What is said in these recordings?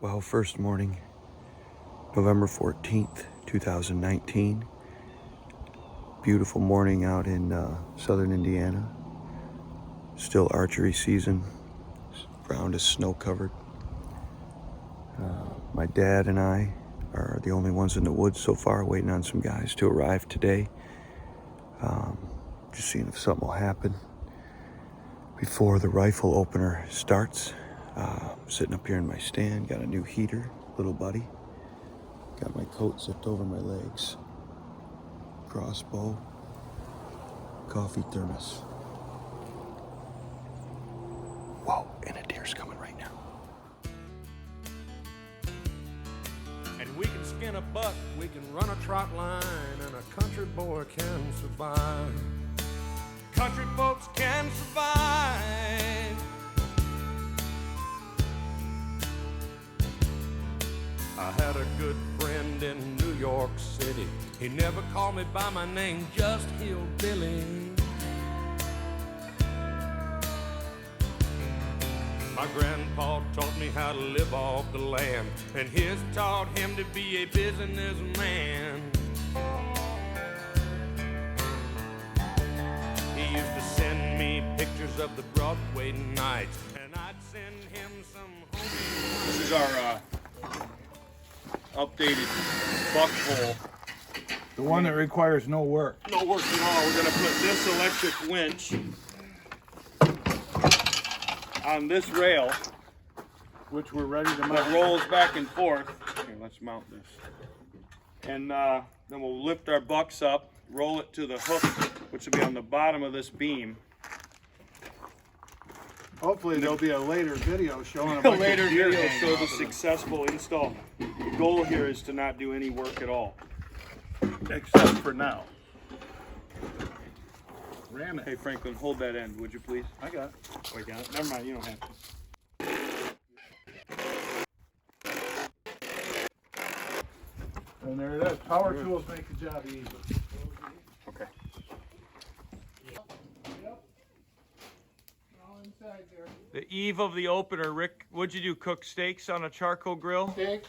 Well, first morning, November 14th, 2019. Beautiful morning out in southern Indiana. Still archery season. Ground is snow covered. My dad and I are the only ones in the woods so far, waiting on some guys to arrive today. Just seeing if something will happen before the rifle opener starts. Sitting up here in my stand, got a new heater, little buddy. Got my coat zipped over my legs. Crossbow, coffee thermos. Whoa, and a deer's coming right now. And we can skin a buck, we can run a trot line, and a country boy can survive. Country folks can survive. I had a good friend in New York City. He never called me by my name, just Hillbilly. My grandpa taught me how to live off the land, and his taught him to be a businessman. He used to send me pictures of the Broadway nights, and I'd send him some home. This is our updated buck pole. The one that requires no work. No work at all. We're going to put this electric winch on this rail, Which we're ready to that mount. rolls back and forth. Here, let's mount this. And then we'll lift our bucks up, roll it to the hook, which will be on the bottom of this beam. Hopefully there'll be a later video showing a A bunch later of deer video hanging shows off a of them. successful install. The goal here is to not do any work at all. Except for now. Ram it. Hey Franklin, hold that end, would you please? I got it. Oh, I got it. Never mind, you don't have to. And there it is. Power tools make the job easy. Okay. The eve of the opener, Rick, what'd you do, cook steaks on a charcoal grill? Steaks,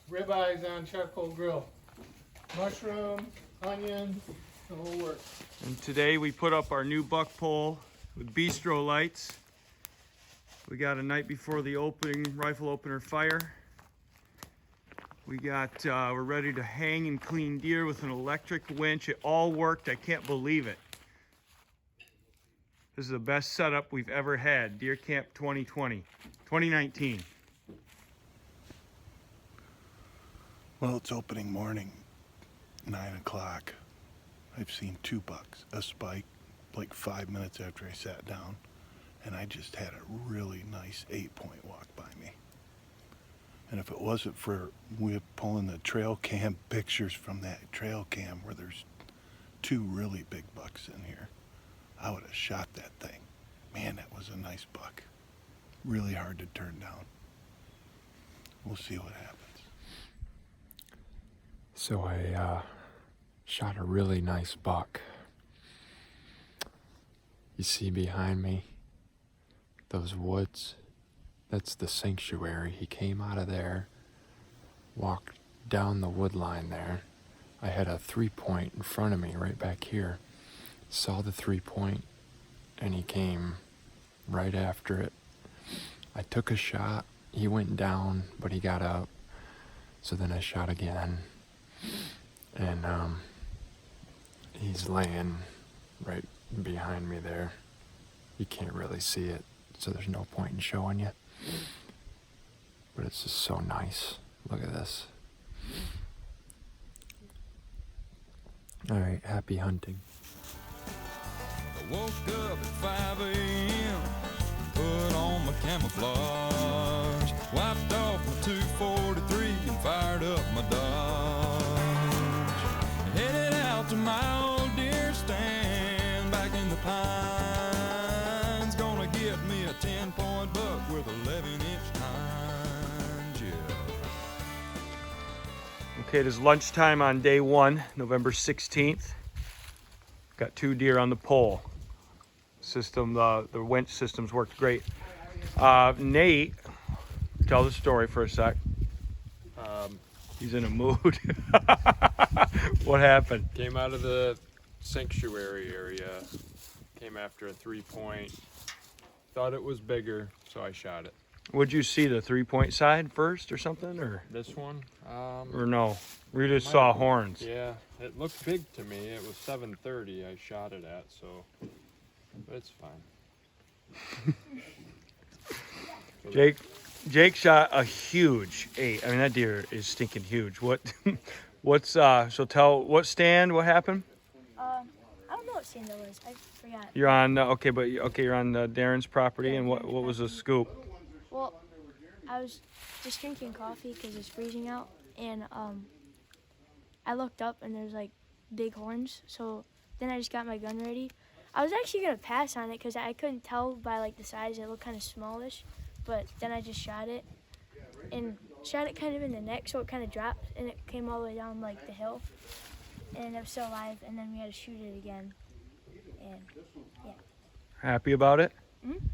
ribeyes on charcoal grill, mushroom, onions, the whole works. And today we put up our new buck pole with bistro lights. We got a night before the opening rifle opener fire. We got, we're ready to hang and clean deer with an electric winch. It all worked, I can't believe it. This is the best setup we've ever had, Deer Camp 2019. Well, it's opening morning, 9 o'clock. I've seen 2 bucks, a spike like 5 minutes after I sat down, and I just had a really nice 8-point walk by me. And if it wasn't for we pulling the trail cam pictures from that trail cam where there's 2 really big bucks in here, I would have shot that thing. Man, that was a nice buck. Really hard to turn down. We'll see what happens. So I shot a really nice buck. You see behind me, those woods, that's the sanctuary. He came out of there, walked down the wood line there. I had a 3-point in front of me right back here. Saw the 3-point, and he came right after it. I took a shot. He went down, but he got up. So then I shot again. And he's laying right behind me there. You can't really see it, so there's no point in showing you. But it's just so nice. Look at this. All right, happy hunting. I woke up at 5 a.m., put on my camouflage, wiped off my 243 and fired up my Dodge. Headed out to my old deer stand back in the pines. Gonna get me a 10-point buck with 11-inch tines, yeah. Okay, it is lunchtime on day 1, November 16th. Got 2 deer on the pole. System, the winch systems worked great. Nate, tell the story for a sec. He's in a mood. What happened? Came out of the sanctuary area. Came after a 3-point. Thought it was bigger, so I shot it. Would you see the 3-point side first or something, or This one? or no? We just saw horns. Yeah, it looked big to me. It was 730 I shot it at, so but it's fine. Jake shot a huge 8. I mean, that deer is stinking huge. What's so tell what stand? What happened? I don't know what stand that was. I forgot. You're on you're on Darren's property, and what was the scoop? Well, I was just drinking coffee because it's freezing out, and I looked up and there's like big horns. So then I just got my gun ready. I was actually gonna pass on it because I couldn't tell by like the size. It looked kind of smallish, but then I just shot it and shot it kind of in the neck, so it kind of dropped and it came all the way down like the hill, and it was still alive. And then we had to shoot it again, and yeah. Happy about it? Mm-hmm.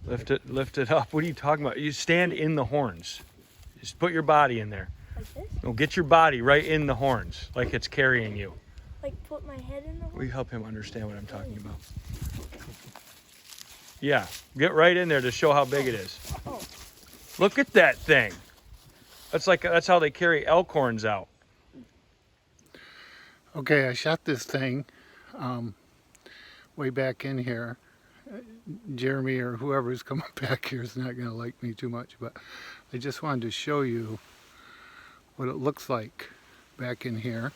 Lift it up. What are you talking about? You stand in the horns. Just put your body in there. Like this? No, get your body right in the horns, like it's carrying you. Like put my head in the horn? We help him understand what I'm talking about. Yeah, get right in there to show how big it is. Oh. Look at that thing. That's how they carry elk horns out. Okay, I shot this thing way back in here. Jeremy or whoever's coming back here is not going to like me too much, but I just wanted to show you what it looks like back in here.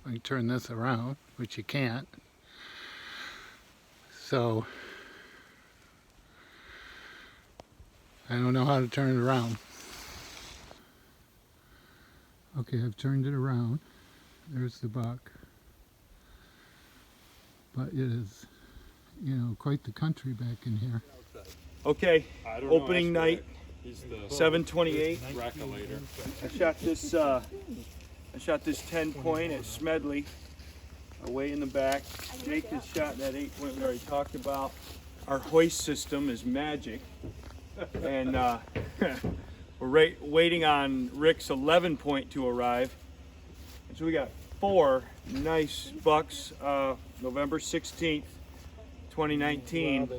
Let me turn this around, which you can't. So I don't know how to turn it around. Okay, I've turned it around. There's the buck. But it is, you know, quite the country back in here. Okay, opening night, He's the 7:28. rackalator. I shot this 10-point at Smedley, away in the back. Jake has shot that 8-point we already talked about. Our hoist system is magic, and we're waiting on Rick's 11-point to arrive. And so we got 4 nice bucks. November 16th, 2019.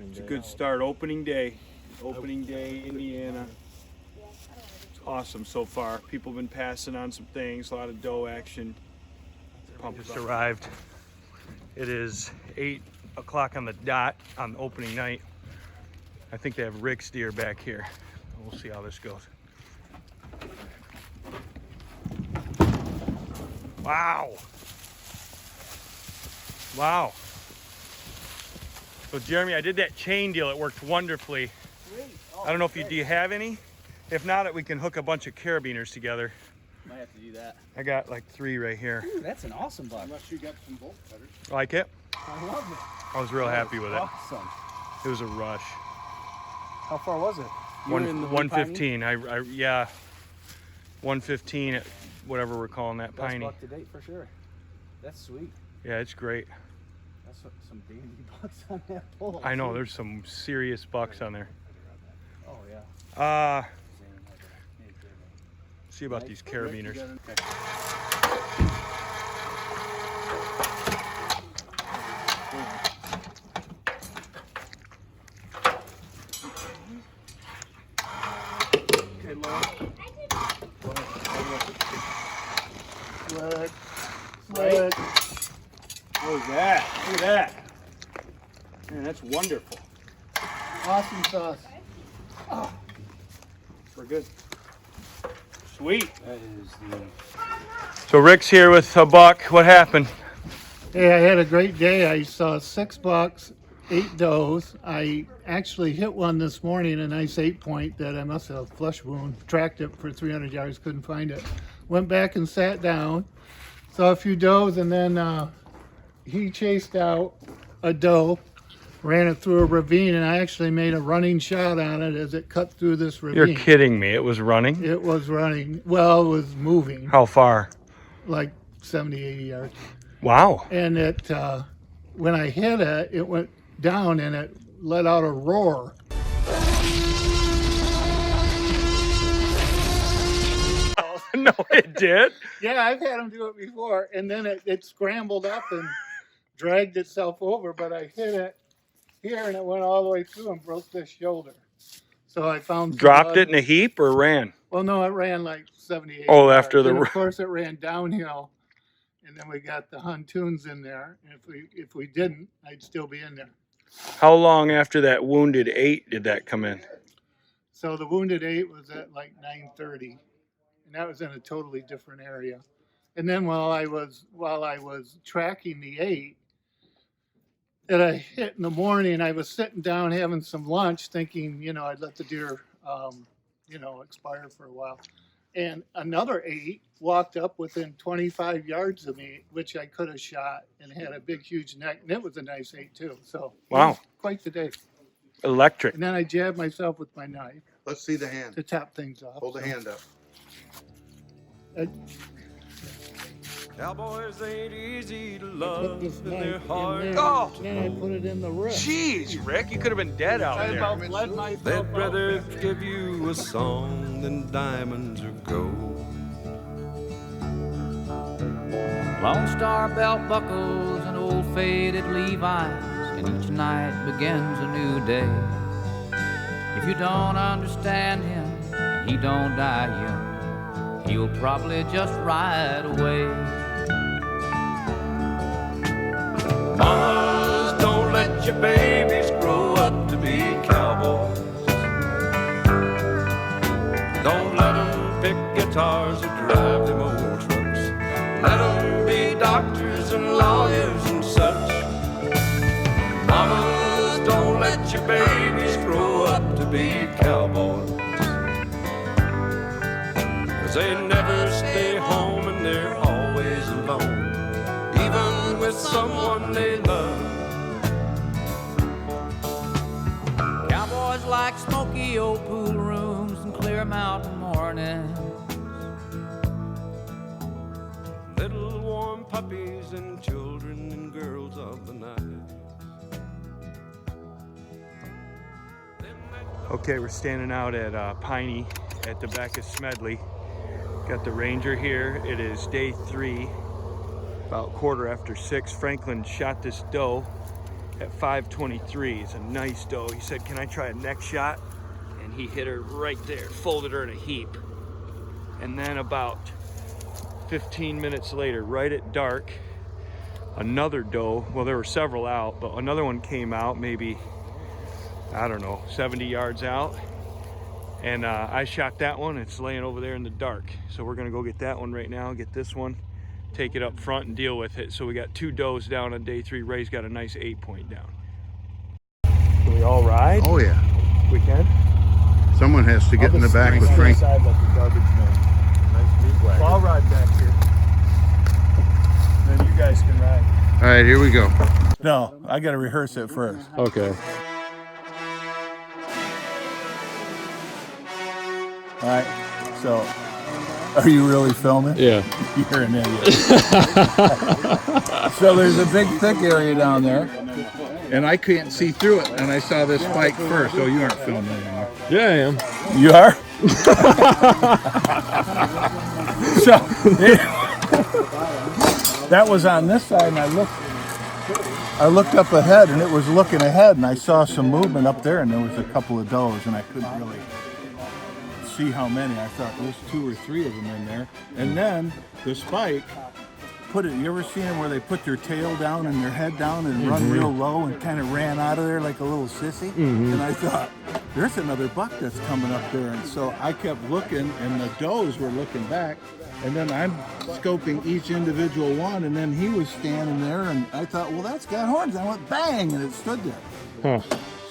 It's a good start. Opening day, Indiana. It's awesome so far. People have been passing on some things, a lot of doe action. Pump just arrived. It is 8 o'clock on the dot on opening night. I think they have Rick's deer back here. We'll see how this goes. Wow. Wow. So Jeremy, I did that chain deal. It worked wonderfully. I don't know if do you have any? If not, we can hook a bunch of carabiners together. Might have to do that. I got like 3 right here. Ooh, that's an awesome buck. Unless you got some bolt cutters. Like it? I love it. I was real happy with it. Awesome. It was a rush. How far was it? You were in the 115. Yeah, 115 at whatever we're calling that, Best piney. buck to date for sure. That's sweet. Yeah, it's great. That's some dandy bucks on that pole. I know there's some serious bucks on there. Oh yeah. See about these carabiners. Look. What was that? Look at that. Man, that's wonderful. Awesome sauce. We're good. Sweet. That is the. So Rick's here with a buck. What happened? Hey, I had a great day. I saw 6 bucks, 8 does. I actually hit one this morning, a nice 8-point that I must have a flesh wound. Tracked it for 300 yards, couldn't find it. Went back and sat down. Saw a few does, and then he chased out a doe, ran it through a ravine, and I actually made a running shot on it as it cut through this ravine. You're kidding me. It was running? It was running. Well, it was moving. How far? Like 70, 80 yards. Wow. And it, when I hit it, it went down and it let out a roar. No, it did. Yeah, I've had them do it before, and then it scrambled up and dragged itself over, but I hit it here and it went all the way through and broke this shoulder. So I found some Dropped blood. it in a heap or ran? Well, no, it ran like 78 Oh, yards. after the And of course it ran downhill, and then we got the Huntoons in there. And if we didn't, I'd still be in there. How long after that wounded 8 did that come in? So the wounded 8 was at like 9:30, and that was in a totally different area. And then while I was tracking the 8 that I hit in the morning, I was sitting down having some lunch, thinking, I'd let the deer, expire for a while. And another 8 walked up within 25 yards of me, which I could have shot, and had a big, huge neck. And it was a nice 8 too. So wow, quite the day. Electric. And then I jabbed myself with my knife. Let's see the hand. To top things off. Hold the hand up. Cowboys ain't easy to I put love, this and knife they're in hard. there, Oh. and then I put it in the wrist. Jeez, Rick, you could have been dead out I there. about bled myself They'd out. rather give you a song than diamonds or gold. Lone Star belt buckles and old faded Levi's, and each night begins a new day. If you don't understand him, and he don't die young, he'll probably just ride away. Mamas, don't let your babies grow up to be cowboys. Don't let them pick guitars or drive them old trucks. Let them be doctors and lawyers and such. Mamas, don't let your babies grow up to be cowboys. 'Cause they never stay home and they're always alone, even with someone they love. Cowboys like smoky old pool rooms and clear mountain mornings. Little warm puppies and children and girls of the night. Okay, we're standing out at Piney at the back of Smedley. Got the Ranger here. It is day 3, about 6:15. Franklin shot this doe at 5:23. It's a nice doe. He said, "Can I try a neck shot?" And he hit her right there, folded her in a heap. And then about 15 minutes later, right at dark, another doe, well, there were several out, but another one came out, maybe, I don't know, 70 yards out. And I shot that one. It's laying over there in the dark. So we're gonna go get that one right now, get this one, take it up front and deal with it. So we got 2 does down on day 3. Ray's got a nice 8-point down. Can we all ride? Oh yeah. We can? Someone has to get in the back with Frank. Side like a garbage man. Nice meat wagon. Well, I'll ride back here. Then you guys can ride. All right, here we go. No, I got to rehearse it first. Okay. All right. So, are you really filming? Yeah. You're an idiot. So there's a big thick area down there, and I can't see through it. And I saw this spike first. Oh, you aren't filming anymore. Yeah, I am. You are? So that was on this side, and I looked up ahead, and it was looking ahead, and I saw some movement up there, and there was a couple of does, and I couldn't really see how many. I thought there's 2 or 3 of them in there. And then the spike put it, you ever seen them where they put their tail down and their head down and run real low and kind of ran out of there like a little sissy? And I thought, there's another buck that's coming up there. And so I kept looking, and the does were looking back, and then I'm scoping each individual one, and then he was standing there, and I thought, well, that's got horns. I went bang, and it stood there. Huh.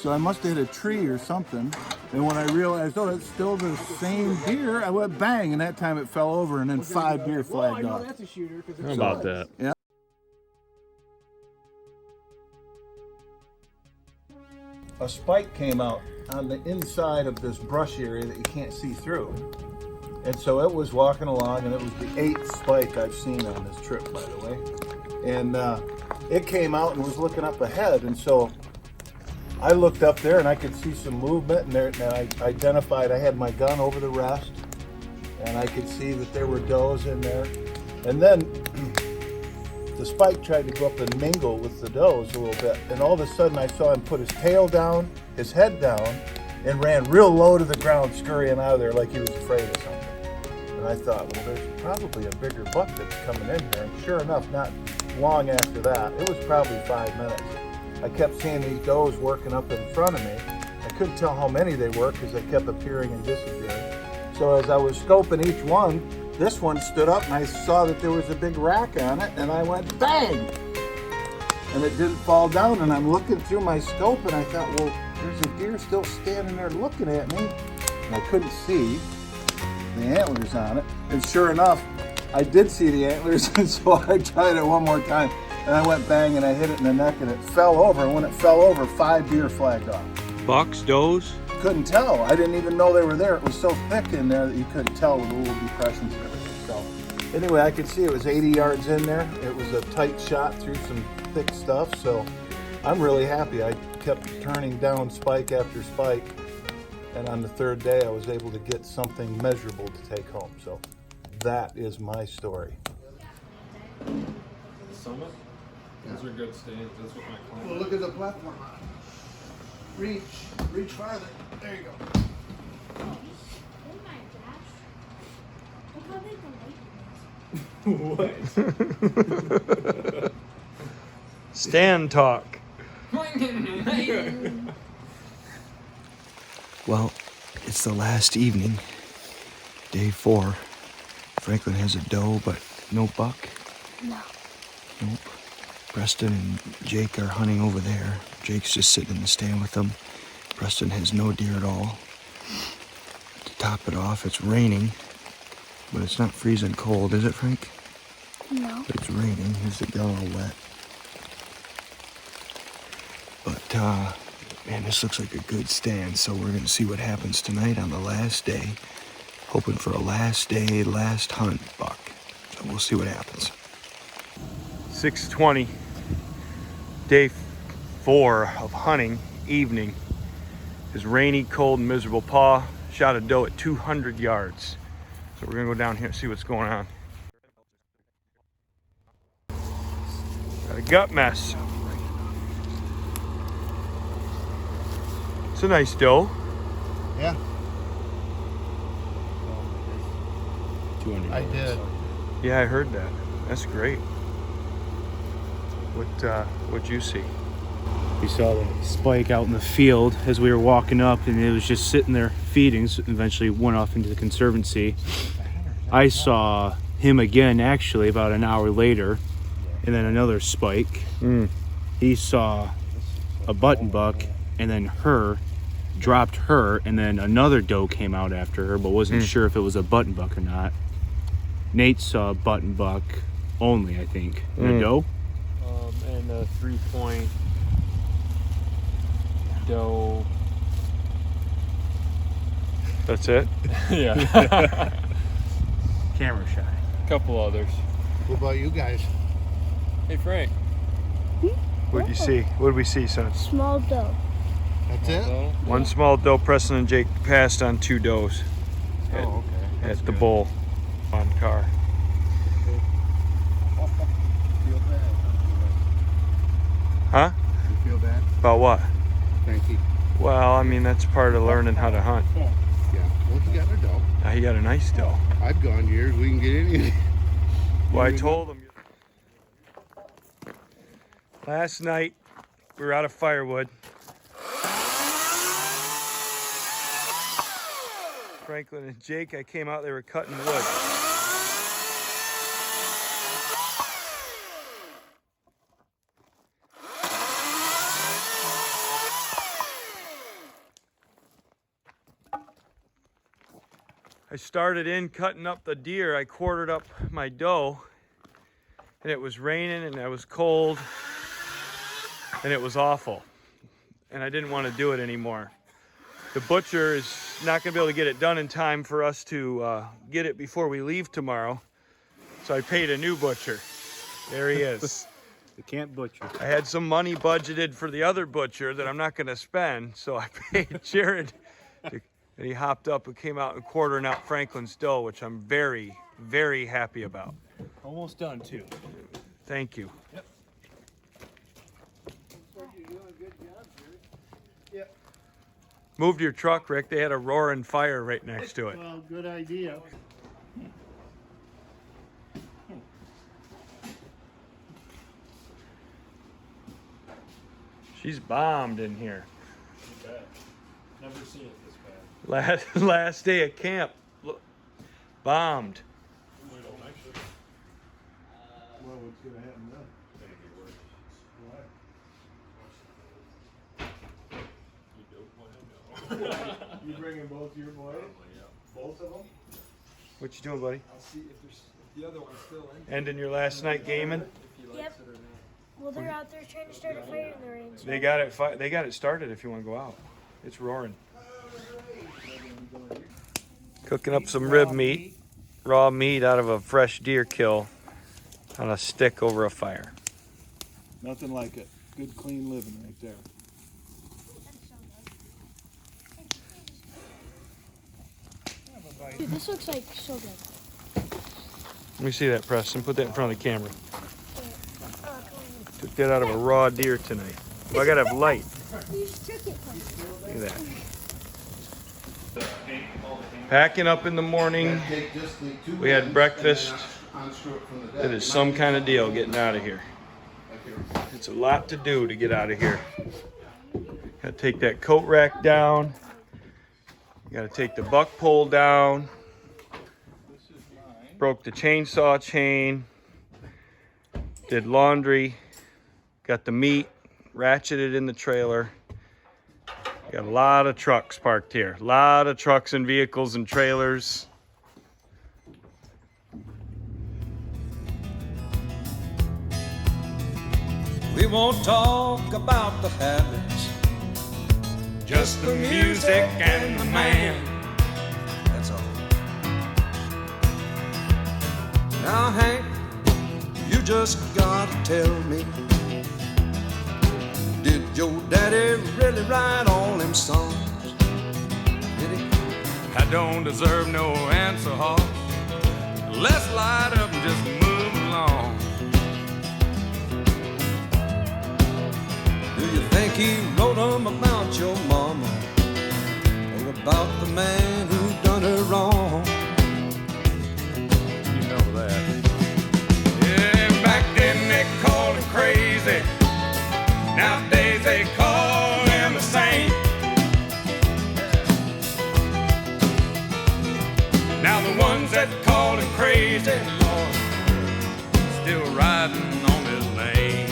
So I must have hit a tree or something. And when I realized, oh, that's still the same deer, I went bang, and that time it fell over, and then 5 deer flagged off. How about that? Yeah. A spike came out on the inside of this brush area that you can't see through. And so it was walking along, and it was the 8th spike I've seen on this trip, by the way. And it came out and was looking up ahead, and so I looked up there and I could see some movement, and I identified, I had my gun over the rest, and I could see that there were does in there. And then the spike tried to go up and mingle with the does a little bit, and all of a sudden I saw him put his tail down, his head down, and ran real low to the ground, scurrying out of there like he was afraid of something. And I thought, well, there's probably a bigger buck that's coming in here. And sure enough, not long after that, it was probably 5 minutes, I kept seeing these does working up in front of me. I couldn't tell how many they were because they kept appearing and disappearing. So as I was scoping each one, this one stood up and I saw that there was a big rack on it, and I went bang! And it didn't fall down, and I'm looking through my scope and I thought, well, there's a deer still standing there looking at me. And I couldn't see the antlers on it. And sure enough, I did see the antlers, and so I tried it one more time. And I went bang and I hit it in the neck and it fell over. And when it fell over, 5 deer flagged off. Bucks, does? Couldn't tell. I didn't even know they were there. It was so thick in there that you couldn't tell with the little depressions and everything. So anyway, I could see it was 80 yards in there. It was a tight shot through some thick stuff. So I'm really happy. I kept turning down spike after spike. And on the third day, I was able to get something measurable to take home. So that is my story. Summit? Those are good stands. That's what my client. Well, look at the platform. Reach farther. There you go. What? Stand talk. Well, it's the last evening, day 4. Franklin has a doe, but no buck. No. Nope. Preston and Jake are hunting over there. Jake's just sitting in the stand with them. Preston has no deer at all. To top it off, it's raining, but it's not freezing cold, is it, Frank? No. But it's raining. Here's the gun all wet. But, man, this looks like a good stand, so we're going to see what happens tonight on the last day. Hoping for a last day, last hunt buck. So we'll see what happens. 6:20, day 4 of hunting, evening. Is rainy, cold, and miserable. Paw shot a doe at 200 yards. So we're gonna go down here and see what's going on. Got a gut mess. It's a nice doe. Yeah, 200 I yards. did. Yeah, I heard that. That's great. What'd you see? We saw the spike out in the field as we were walking up, and it was just sitting there feeding. So eventually went off into the conservancy. I saw him again actually about an hour later, and then another spike. He saw a button buck, and then dropped her, and then another doe came out after her, but wasn't sure if it was a button buck or not. Nate saw a button buck only, I think. And a doe? And a 3-point doe. That's it? Yeah. Camera shy. A couple others. What about you guys? Hey, Frank. What'd you see? What'd we see, son? Small doe. That's it? Doe? One small doe. Preston and Jake passed on 2 does at, Oh, okay. at the bowl on car. Huh? You feel bad? About what? Frankie? Well, I mean, that's part of learning how to hunt. Yeah. Well, he got a doe. Now, he got a nice doe. I've gone years. We can get any. Well, I told him. Last night, we were out of firewood. Franklin and Jake, I came out, they were cutting wood. I started in cutting up the deer. I quartered up my doe, and it was raining and I was cold and it was awful. And I didn't want to do it anymore. The butcher is not going to be able to get it done in time for us to get it before we leave tomorrow. So I paid a new butcher. There he is. You can't butcher. I had some money budgeted for the other butcher that I'm not going to spend, so I paid Jared And he hopped up and came out and quartering out Franklin's doe, which I'm very, very happy about. Almost done too. Thank you. Yep. Moved your truck, Rick. They had a roaring fire right next to it. Well, good idea. She's bombed in here. Never seen it this bad. Last day of camp. Look, bombed. Well, what's gonna happen then? You bringing both your boys? Both of them? What you doing, buddy? I'll see if the other one's still in. Ending your last night gaming? Yep. Well, they're out there trying to start a fire in the rain. So They got it started if you want to go out. It's roaring. Cooking up some rib meat, raw meat out of a fresh deer kill on a stick over a fire. Nothing like it. Good clean living right there. Dude, this looks like so good. Let me see that, Preston. Put that in front of the camera. Took that out of a raw deer tonight. Well, I gotta have light. You just took it. Look at that. Packing up in the morning. We had breakfast. It is some kind of deal getting out of here. It's a lot to do to get out of here. Gotta take that coat rack down. You gotta take the buck pole down. Broke the chainsaw chain. Did laundry. Got the meat ratcheted in the trailer. Got a lot of trucks parked here. A lot of trucks and vehicles and trailers. We won't talk about the habits, Just the music and the man. that's all. Now, Hank, you just gotta tell me, did your daddy really write all them songs? Did he? I don't deserve no answer, Hawk. Let's light up and just move along. Do you think he wrote them about your mama, or about the man who done her wrong? You know that. Yeah, back then they called him crazy. Nowadays they call him a saint. Now the ones that called him crazy, Lord, still riding on his name.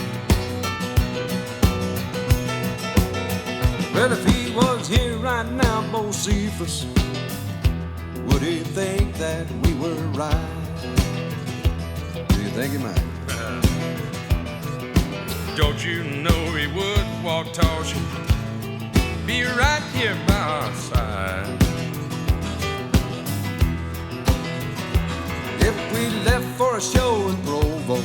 Well, if he was here right now, Bocephus, would he think that we were right? Do you think he might? Don't you know he would walk tall, be right here by our side. If we left for a show in Provo,